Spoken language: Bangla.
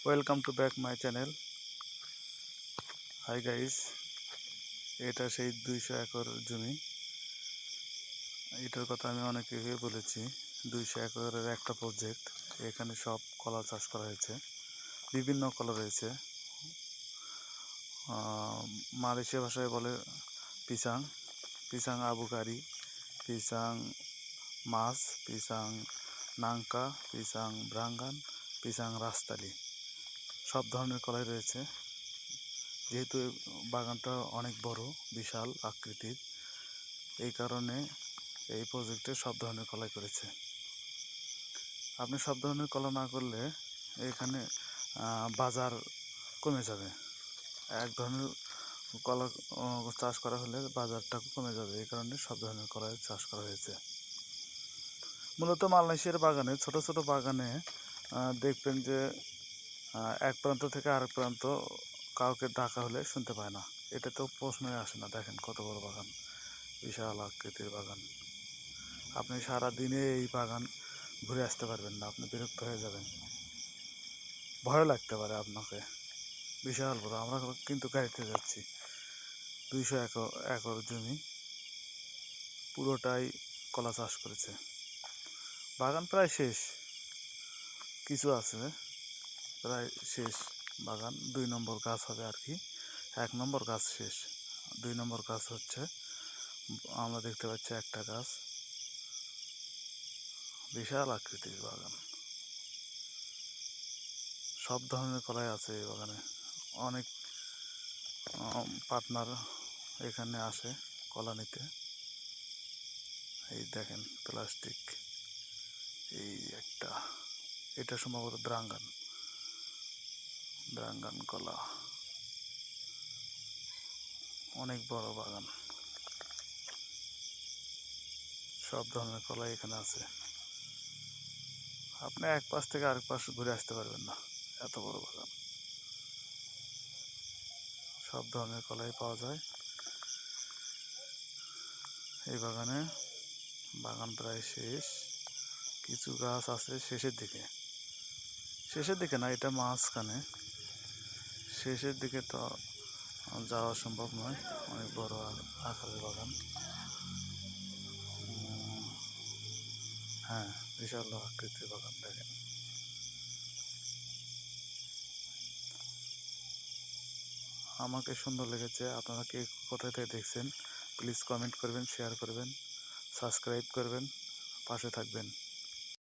Welcome to back my channel. Hi guys, এটা সেই 200 একর জমি। এটার কথা আমি অনেক আগে বলেছি। 200 একরের একটা প্রজেক্ট। এখানে সব কলা চাষ করা হয়েছে, বিভিন্ন কলা রয়েছে। মালয়েশিয়া ভাষায় বলে পিসাং, পিসাং আবুকারি, পিসাং মাছ, পিসাং নাংকা, পিসাং ব্রাঙ্গান, পিসাং রাস্তালি, সব ধরনের কলাই রয়েছে। যেহেতু বাগানটা অনেক বড়, বিশাল আকৃতির, এই কারণে এই প্রজেক্টে সব ধরনের কলাই করেছে। আপনি সব ধরনের কলা না করলে এখানে বাজার কমে যাবে। এক ধরনের কলা চাষ করা হলে বাজারটা কমে যাবে, এই কারণে সব ধরনের কলাই চাষ করা হয়েছে। মূলত মালয়েশিয়ার বাগানে, ছোট ছোট বাগানে দেখবেন যে এক প্রান্ত থেকে আরেক প্রান্ত কাউকে ডাকা হলে শুনতে পায় না। এটা তো প্রশ্নই আসে না। দেখেন কত বড় বাগান, বিশাল আকৃতির বাগান। আপনি সারা দিনে এই বাগান ঘুরে আসতে পারবেন না, আপনি বিরক্ত হয়ে যাবেন, ভয় লাগতে পারে আপনাকে। বিশাল বড়। আমরা কিন্তু গাড়িতে যাচ্ছি। 200 একর জমি, পুরোটাই কলা চাষ করেছে। বাগান প্রায় শেষ, কিছু আছে, প্রায় শেষ বাগান। 2 নম্বর গাছ হবে আর কি। 1 নম্বর গাছ শেষ, 2 নম্বর গাছ হচ্ছে। আমরা দেখতে পাচ্ছি একটা গাছ। বিশাল আকৃতির বাগান, সব ধরনের কলাই আছে এই বাগানে। অনেক পার্টনার এখানে আসে কলা নিতে। এই দেখেন প্লাস্টিক, এই একটা, এটা সম্ভবত ব্রাঙ্গান, ব্রাঙ্গান কলা। অনেক বড় বাগান, সব ধরনের কলাই এখানে আছে। আপনি এক পাশ থেকে আরেক পাশ ঘুরে আসতে পারবেন না, এত বড় বাগান। সব ধরনের কলাই পাওয়া যায় এই বাগানে। বাগান প্রায় শেষ, কিছু গাছ আছে শেষের দিকে। শেষের দিকে না, এটা মাঝখানে। শেষের দিকে তো যাওয়া সম্ভব নয়, অনেক বড় আকারের বাগান। হ্যাঁ, বিশাল আকৃতির বাগান। দেখেন, আমাকে সুন্দর লেগেছে। আপনারা কে কোথায় থেকে দেখছেন প্লিজ কমেন্ট করবেন, শেয়ার করবেন, সাবস্ক্রাইব করবেন, পাশে থাকবেন।